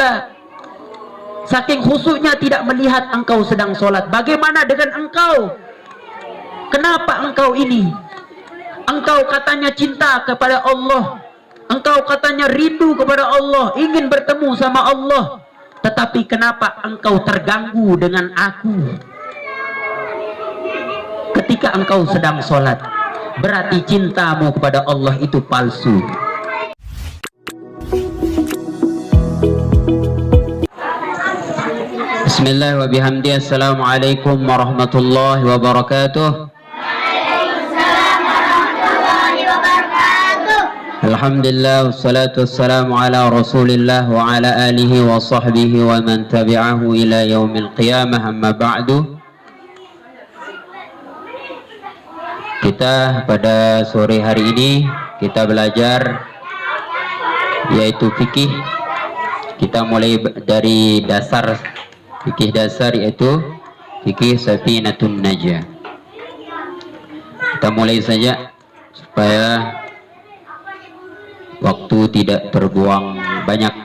kita saking khusyuknya tidak melihat engkau sedang sholat. Bagaimana dengan engkau? Kenapa engkau ini? Engkau katanya cinta kepada Allah, engkau katanya rindu kepada Allah, ingin bertemu sama Allah, tetapi kenapa engkau terganggu dengan aku ketika engkau sedang sholat? Berarti cintamu kepada Allah itu palsu. Bismillah wa bihamdi. Assalamualaikum warahmatullahi wabarakatuh. Alhamdulillah, wassalatu wassalamu ala rasulillah wa ala alihi wa sahbihi wa man tabi'ahu ila yaumil qiyamah, amma ba'du. Kita pada sore hari ini kita belajar yaitu fikih. Kita mulai dari dasar, fikih dasar yaitu fikih Safinatun Najah. Kita mulai saja supaya waktu tidak terbuang banyak.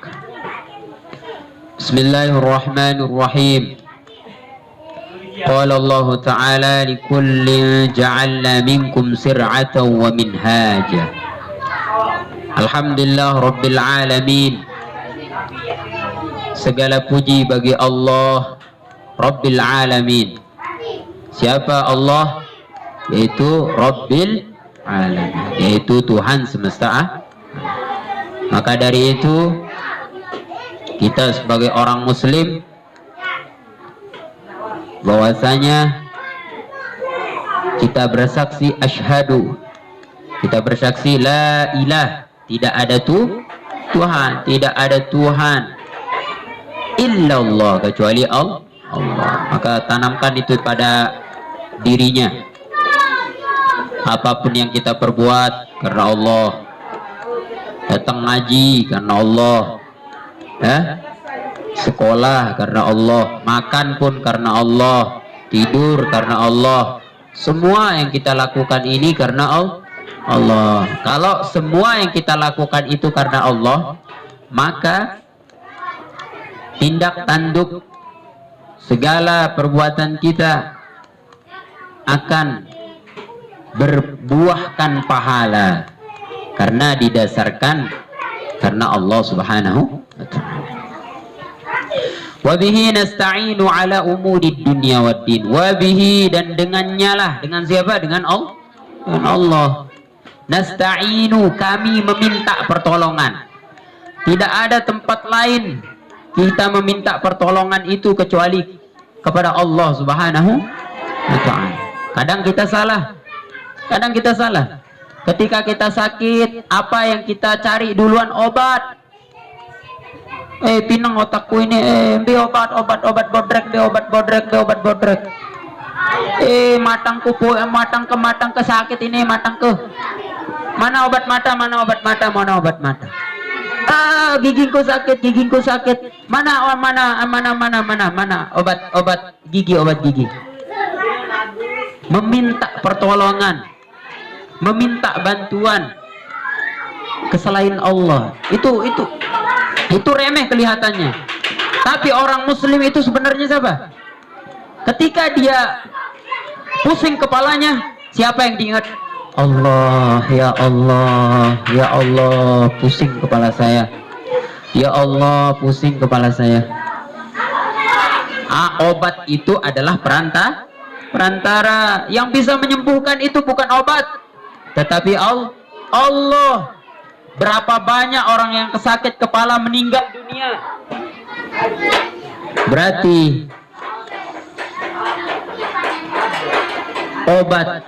Bismillahirrahmanirrahim. Qala Allah Ta'ala likullin ja'alna minkum sir'atan wa minhaja. Alhamdulillah Rabbil Alamin. Segala puji bagi Allah Rabbil Alamin. Siapa Allah? Yaitu Rabbil Alamin, yaitu Tuhan semesta. Maka dari itu kita sebagai orang muslim bahwasanya kita bersaksi asyhadu, kita bersaksi la ilah, tidak ada Tuhan, tidak ada Tuhan illallah kecuali Allah. Maka tanamkan itu pada dirinya. Apapun yang kita perbuat karena Allah, datang ngaji karena Allah, sekolah karena Allah, makan pun karena Allah, tidur karena Allah. Semua yang kita lakukan ini karena Allah. Kalau semua yang kita lakukan itu karena Allah, maka tindak tanduk segala perbuatan kita akan berbuahkan pahala karena didasarkan karena Allah Subhanahu wa ta'ala. Wa bihi nasta'inu ala umuri dunya waddin. Wa bihi, dan dengannya lah. Dengan siapa? Dengan Allah. Dengan Allah. Nasta'inu, kami meminta pertolongan. Tidak ada tempat lain kita meminta pertolongan itu kecuali kepada Allah Subhanahu wa ta'ala. Kadang kita salah. Kadang kita salah. Ketika kita sakit, apa yang kita cari duluan? Obat. Pinang otakku ini, bi obat bodrek, bi obat bodrek. Matangku matang ke sakit ini, matangku. Mana obat mata? Gigingku sakit. Mana obat gigi. Meminta pertolongan, meminta bantuan ke selain Allah itu remeh kelihatannya, tapi orang muslim itu sebenarnya siapa? Ketika dia pusing kepalanya, siapa yang diingat? Allah, ya Allah, pusing kepala saya, ya Allah, pusing kepala saya. Obat itu adalah perantara. Yang bisa menyembuhkan itu bukan obat, tetapi Allah. Berapa banyak orang yang kesakit kepala meninggal dunia? Berarti obat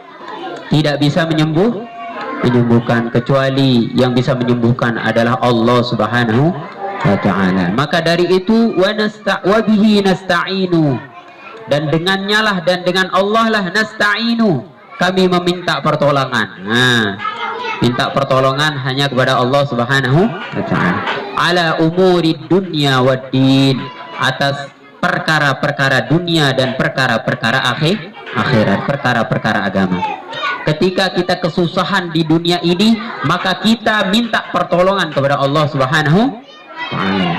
tidak bisa menyembuhkan, kecuali yang bisa menyembuhkan adalah Allah Subhanahu wa ta'ala. Maka dari itu wa bihi nasta'inu, dan dengannya lah, dan dengan Allah lah, nasta'inu, kami meminta pertolongan. Minta pertolongan hanya kepada Allah Subhanahu wa ta'ala. Ala umuri dunya waddin, atas perkara-perkara dunia dan perkara-perkara akhirat, perkara-perkara agama. Ketika kita kesusahan di dunia ini, maka kita minta pertolongan kepada Allah Subhanahu wa ta'ala.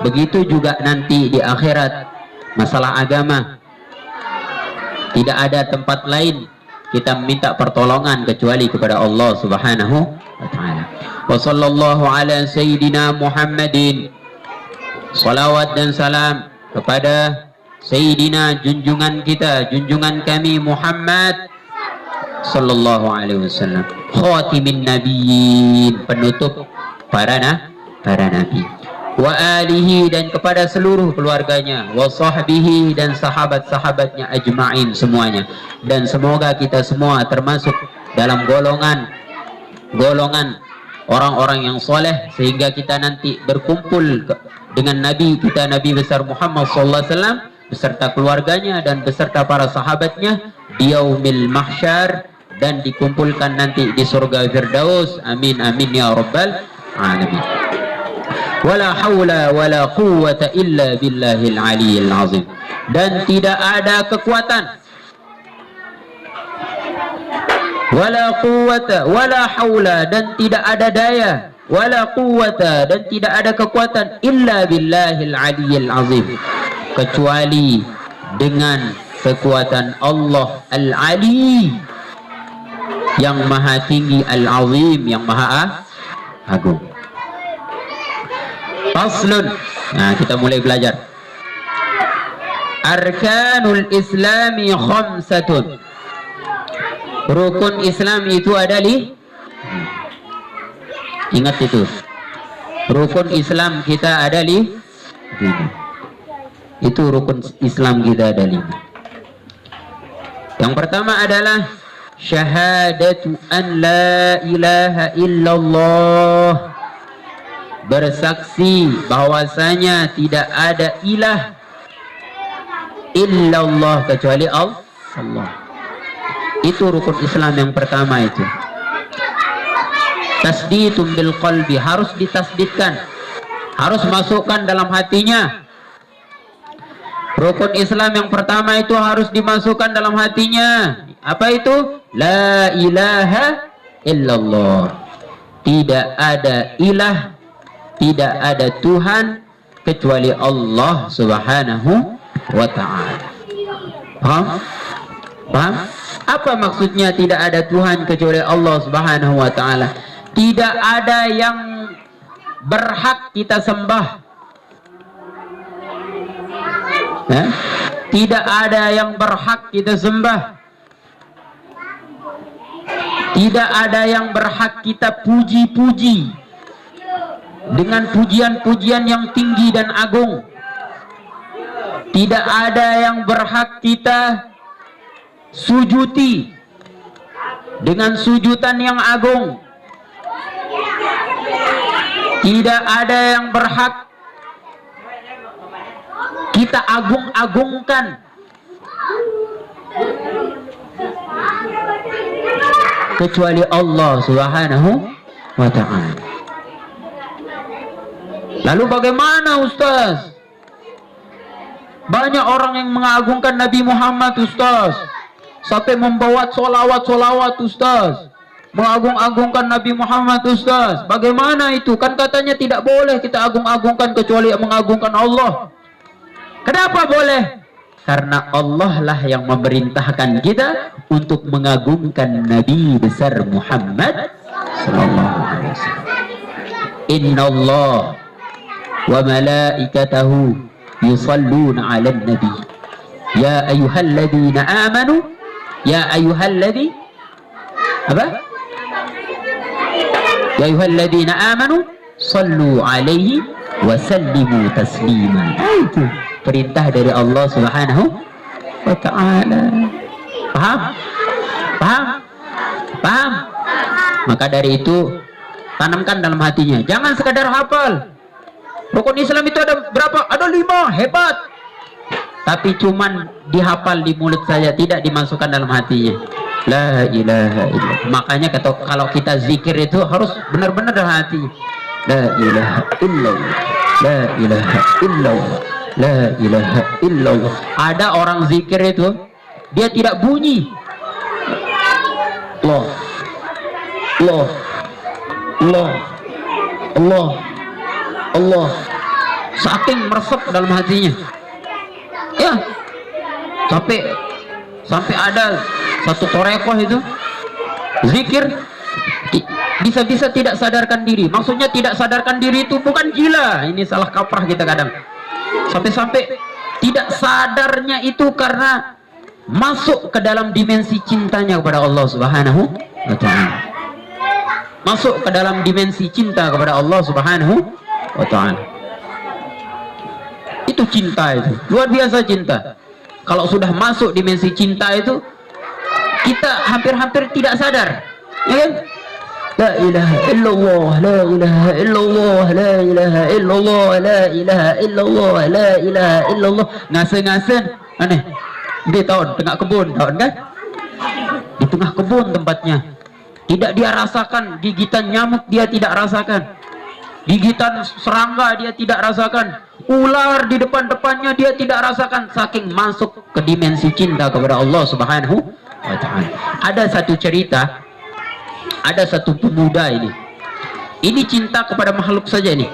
Begitu juga nanti di akhirat masalah agama, tidak ada tempat lain kita minta pertolongan kecuali kepada Allah Subhanahu wa taala. Wa sallallahu ala sayyidina Muhammadin. Salawat dan salam kepada sayyidina, junjungan kita, junjungan kami Muhammad sallallahu alaihi wasallam, khatimin nabiyyin, penutup para nabi, wa alihi, dan kepada seluruh keluarganya, wa sahbihi, dan sahabat-sahabatnya ajma'in semuanya. Dan semoga kita semua termasuk dalam golongan orang-orang yang soleh, sehingga kita nanti berkumpul dengan Nabi kita, Nabi besar Muhammad sallallahu alaihi wasallam beserta keluarganya dan beserta para sahabatnya di yaumil mahsyar, dan dikumpulkan nanti di surga Firdaus. Amin amin ya rabbal alamin. Wala haula wala quwwata illa billahil aliyil azim. Dan tidak ada kekuatan, wala quwwata wala haula, dan tidak ada daya, wala quwwata, dan tidak ada kekuatan, illa billahil aliyil azim, kecuali dengan kekuatan Allah al-ali, yang maha tinggi, al-azim, yang maha agung. Faslun. Nah, kita mulai belajar. Arkanul Islami khamsatun. Rukun Islam itu ada ingat itu. Rukun Islam kita ada itu rukun Islam kita ada 5. Yang pertama adalah syahadatu an la ilaha illallah, bersaksi bahwasanya tidak ada ilah illallah kecuali Allah. Itu rukun Islam yang pertama itu. Tasdidun bil qalbi, harus ditasdidkan, harus masukkan dalam hatinya. Rukun Islam yang pertama itu harus dimasukkan dalam hatinya. Apa itu? La ilaha illallah. Tidak ada ilah, tidak ada Tuhan kecuali Allah Subhanahu wa ta'ala. Paham? Paham? Apa maksudnya tidak ada Tuhan kecuali Allah Subhanahu wa ta'ala? Tidak ada yang berhak kita sembah. Tidak ada yang berhak kita sembah. Tidak ada yang berhak kita puji-puji dengan pujian-pujian yang tinggi dan agung. Tidak ada yang berhak kita sujuti dengan sujudan yang agung. Tidak ada yang berhak kita agung-agungkan kecuali Allah Subhanahu wa ta'ala. Lalu bagaimana Ustaz? Banyak orang yang mengagungkan Nabi Muhammad Ustaz, sampai membawa solawat Ustaz, mengagung-agungkan Nabi Muhammad Ustaz. Bagaimana itu? Kan katanya tidak boleh kita agung-agungkan kecuali mengagungkan Allah. Kenapa boleh? Karena Allah lah yang memerintahkan kita untuk mengagungkan Nabi besar Muhammad sallallahu alaihi wasallam. Innallaha wa malaikatahu yusalluna 'alan nabi. Ya ayyuhalladzina amanu, ya ayyuhalladzi apa? Ya ayyuhalladzina amanu sallu 'alaihi wa sallimu taslima. Itu perintah dari Allah Subhanahu wa ta'ala. Paham? Paham? Paham? Maka dari itu tanamkan dalam hatinya. Jangan sekadar hafal. Rukun Islam itu ada berapa? Ada 5, hebat. Tapi cuman dihafal di mulut saja, tidak dimasukkan dalam hatinya. La ilaha illallah. Makanya kalau kita zikir itu harus benar-benar dalam hati. La ilaha illallah. La ilaha illallah. La ilaha illallah. Ada orang zikir itu dia tidak bunyi. Allah, Allah, Allah, Allah, saking meresap dalam hatinya. Ya, sampai ada satu torekoh itu zikir bisa-bisa tidak sadarkan diri. Maksudnya tidak sadarkan diri itu bukan gila, ini salah kaprah kita kadang. Sampai tidak sadarnya itu karena masuk ke dalam dimensi cintanya kepada Allah Subhanahu wa ta'ala. Masuk ke dalam dimensi cinta kepada Allah Subhanahu wa ta'ala. Itu cinta, itu luar biasa cinta. Kalau sudah masuk dimensi cinta itu, kita hampir-hampir tidak sadar, ya kan? La ilaha illallah, la ilaha illallah, la ilaha illallah, la ilaha illallah, la ilaha illallah. Ngase-ngasen aneh di tahun tengah kebun, tahun kan? Di tengah kebun tempatnya. Tidak dia rasakan gigitan nyamuk, dia tidak rasakan. Gigitan serangga dia tidak rasakan. Ular di depannya dia tidak rasakan. Saking masuk ke dimensi cinta kepada Allah Subhanahu wa ta'ala. Ada satu cerita, ada satu pemuda ini cinta kepada makhluk saja ini,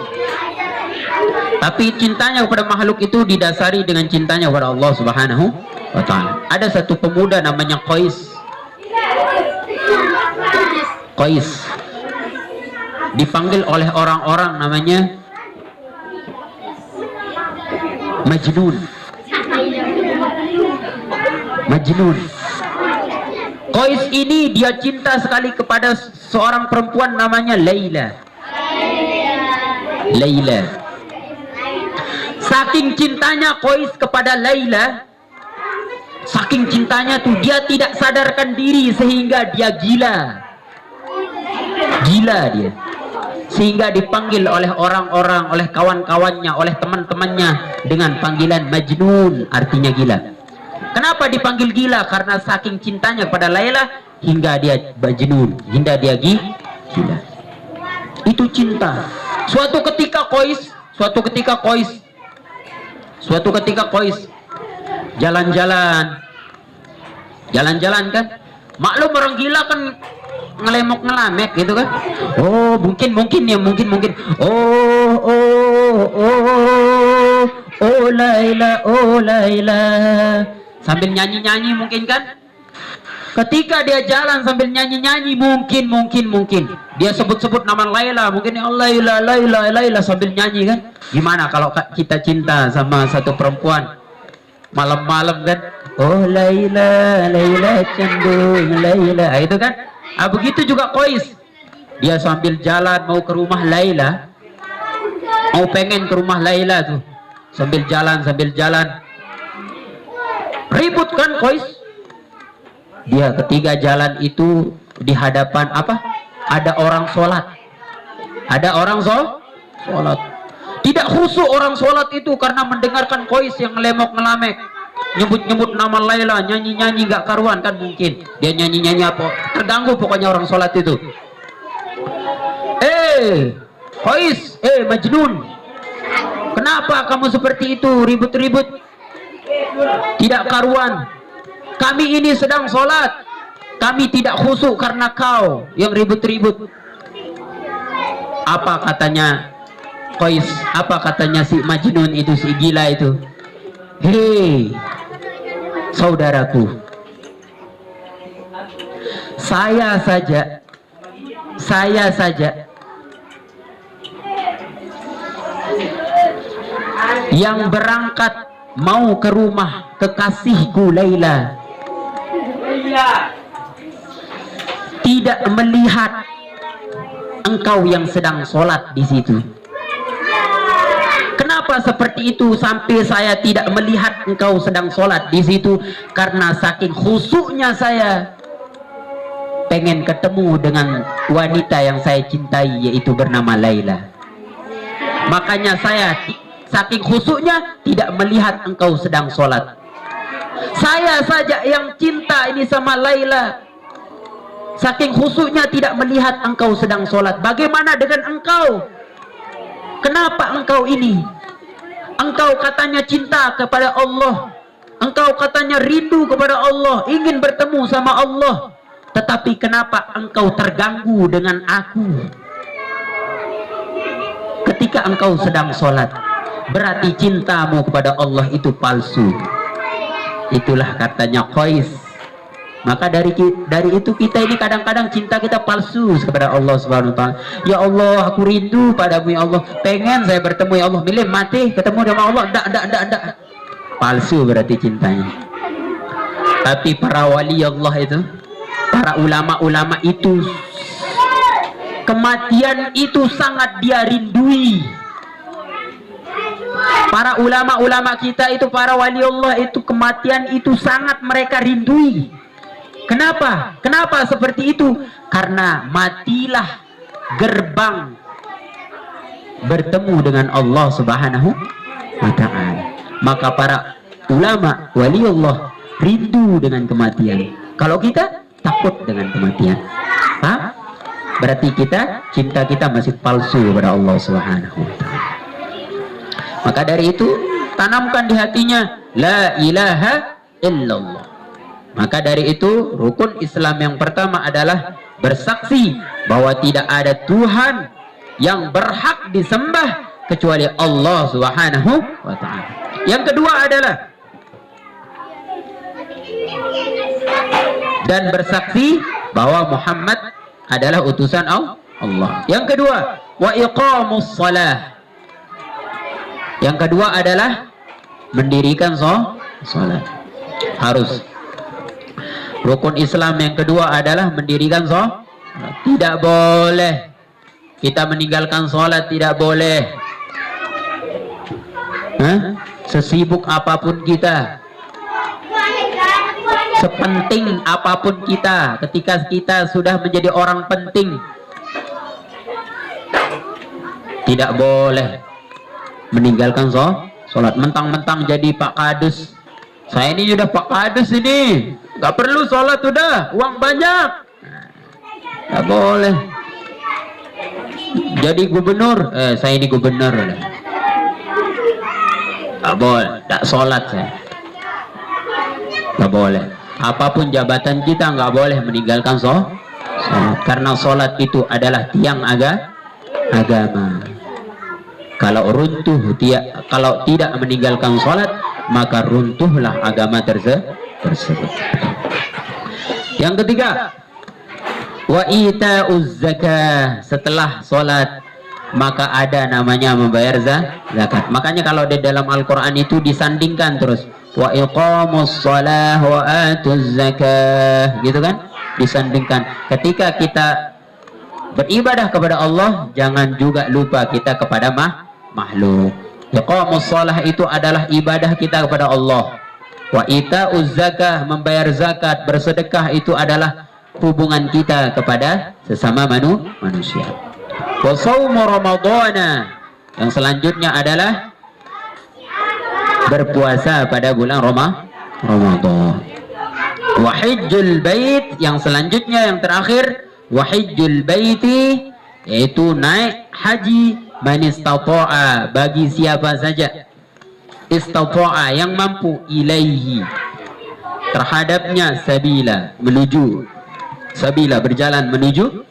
tapi cintanya kepada makhluk itu didasari dengan cintanya kepada Allah Subhanahu wa ta'ala. Ada satu pemuda namanya Qais, dipanggil oleh orang-orang namanya Majnun. Qais ini dia cinta sekali kepada seorang perempuan namanya Laila. Saking cintanya Qais kepada Laila, saking cintanya tuh dia tidak sadarkan diri sehingga dia gila dia, sehingga dipanggil oleh orang-orang, oleh kawan-kawannya, oleh teman-temannya dengan panggilan Majnun, artinya gila. Kenapa dipanggil gila? Karena saking cintanya kepada Laila hingga dia Majnun, hingga dia gila. Itu cinta. Suatu ketika Qais jalan-jalan kan, maklum orang gila kan ngelemok ngelamek gitu kan. Oh mungkin oh Laila sambil nyanyi mungkin kan. Ketika dia jalan sambil nyanyi mungkin dia sebut nama Laila, mungkin Laila sambil nyanyi kan. Gimana kalau kita cinta sama satu perempuan malam-malam kan, oh Laila cenderung Laila, itu kan. Begitu juga Qais, dia sambil jalan mau ke rumah Laila, mau pengen ke rumah Laila tuh, sambil jalan ribut kan Qais. Dia ketiga jalan itu di hadapan ada orang sholat, tidak khusyuk orang sholat itu karena mendengarkan Qais yang ngelemok-ngelamek, nyebut nama Laila, nyanyi gak karuan kan. Mungkin dia nyanyi apa, terganggu pokoknya orang sholat itu. Qais, Majnun, kenapa kamu seperti itu, ribut-ribut tidak karuan? Kami ini sedang sholat, kami tidak khusyuk karena kau yang ribut-ribut. Apa katanya Qais, apa katanya si Majnun itu, si gila itu? Hei saudaraku, saya saja yang berangkat mau ke rumah kekasihku Laila, tidak melihat engkau yang sedang sholat di situ. Kenapa seperti itu sampai saya tidak melihat engkau sedang sholat di situ? Karena saking khusyuknya saya pengen ketemu dengan wanita yang saya cintai, yaitu bernama Laila. Makanya saya saking khusyuknya tidak melihat engkau sedang sholat. Saya saja yang cinta ini sama Laila, saking khusyuknya tidak melihat engkau sedang sholat. Bagaimana dengan engkau? Kenapa engkau ini? Engkau katanya cinta kepada Allah, engkau katanya rindu kepada Allah, ingin bertemu sama Allah, tetapi kenapa engkau terganggu dengan aku ketika engkau sedang sholat? berarti cintamu kepada Allah itu palsu. Itulah katanya Qais. Maka dari itu kita ini kadang-kadang cinta kita palsu kepada Allah Subhanahu wa taala. Ya Allah, aku rindu padamu ya Allah. Pengen saya bertemu ya Allah. Milih mati ketemu dengan Allah. Enggak. Palsu berarti cintanya. Tapi para wali Allah itu, para ulama-ulama itu, kematian itu sangat dia rindui. Para ulama-ulama kita itu, para wali Allah itu, kematian itu sangat mereka rindui. Kenapa? Kenapa seperti itu? Karena matilah gerbang bertemu dengan Allah Subhanahu wa ta'ala. Maka para ulama wali Allah rindu dengan kematian. Kalau kita takut dengan kematian, berarti cinta kita masih palsu kepada Allah Subhanahu wa ta'ala. Maka dari itu tanamkan di hatinya la ilaha illallah. Maka dari itu rukun Islam yang pertama adalah bersaksi bahwa tidak ada Tuhan yang berhak disembah kecuali Allah Subhanahu wa ta'ala. Yang kedua adalah dan bersaksi bahwa Muhammad adalah utusan Allah. Yang kedua, wa iqamus shalah. Yang kedua adalah mendirikan salat. Harus. Rukun Islam yang kedua adalah mendirikan salat. Tidak boleh kita meninggalkan salat, tidak boleh. Sesibuk apapun kita, sepenting apapun kita, ketika kita sudah menjadi orang penting, tidak boleh meninggalkan salat. Mentang-mentang jadi Pak Kadus, saya ini sudah Pak Kadus ini, nggak perlu sholat, udah uang banyak. Nggak boleh. Jadi gubernur, saya ini gubernur, nggak boleh, nggak sholat saya. Nggak boleh. Apapun jabatan kita nggak boleh meninggalkan sholat. Karena sholat itu adalah tiang agama. Kalau kalau tidak meninggalkan sholat, maka runtuhlah agama tersebut. Yang ketiga, wa ita'uz zakah. Setelah sholat maka ada namanya membayar zakat. Makanya kalau di dalam Al-Quran itu disandingkan terus, wa iqamus shalah wa atuz zakah, gitu kan, disandingkan. Ketika kita beribadah kepada Allah, jangan juga lupa kita kepada makhluk. Iqamus shalah itu adalah ibadah kita kepada Allah. Wa ita'uz zakah, membayar zakat, bersedekah, itu adalah hubungan kita kepada sesama manusia. Wa shaumu ramadhana, yang selanjutnya adalah berpuasa pada bulan Ramadan. Wa hajjul bait, yang selanjutnya, yang terakhir, wa hajjul baiti, yaitu naik haji, man istata'a, bagi siapa saja, istata'a, yang mampu, ilaihi, terhadapnya, sabila, menuju, sabila, berjalan menuju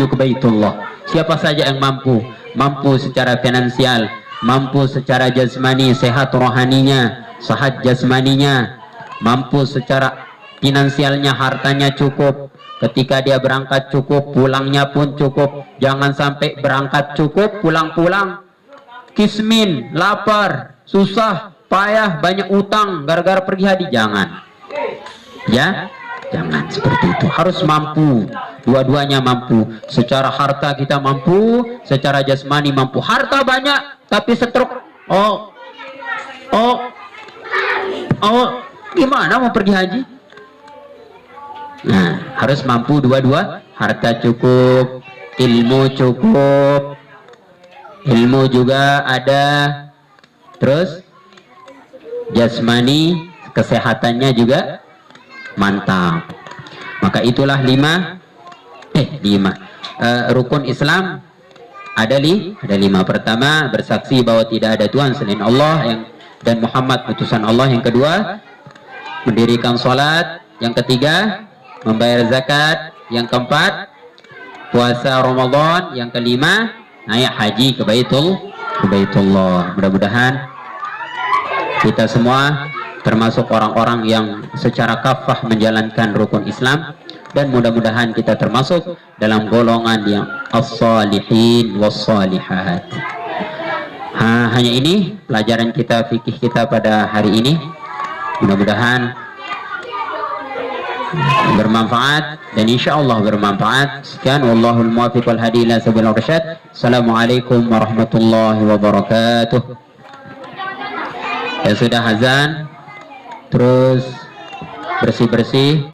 ke Baitullah. Siapa saja yang mampu secara finansial, mampu secara jasmani, sehat rohaninya, sehat jasmaninya, mampu secara finansialnya, hartanya cukup, ketika dia berangkat cukup, pulangnya pun cukup. Jangan sampai berangkat cukup, pulang-pulang kismin, lapar, susah, payah, banyak utang gara-gara pergi haji. Jangan, ya, jangan seperti itu. Harus mampu, dua-duanya mampu. Secara harta kita mampu, secara jasmani mampu. Harta banyak tapi stroke, gimana mau pergi haji? Nah, harus mampu dua-dua. Harta cukup, ilmu cukup, ilmu juga ada, terus jasmani, kesehatannya juga mantap. Maka itulah lima rukun Islam. Ada lima. Pertama, bersaksi bahwa tidak ada Tuhan selain Allah dan Muhammad utusan Allah. Yang kedua, mendirikan sholat. Yang ketiga, membayar zakat. Yang keempat, puasa Ramadan. Yang kelima, naik haji ke Baitullah. Mudah-mudahan kita semua termasuk orang-orang yang secara kafah menjalankan rukun Islam, dan mudah-mudahan kita termasuk dalam golongan yang as-salihin was-salihat. Hanya ini pelajaran kita fikih kita pada hari ini. Mudah-mudahan bermanfaat dan insyaallah bermanfaat. Sekian, wallahul muwaffiq wal hadi ila sabilir rasyad. Assalamualaikum warahmatullahi wabarakatuh. Ya sudah azan, terus bersih-bersih.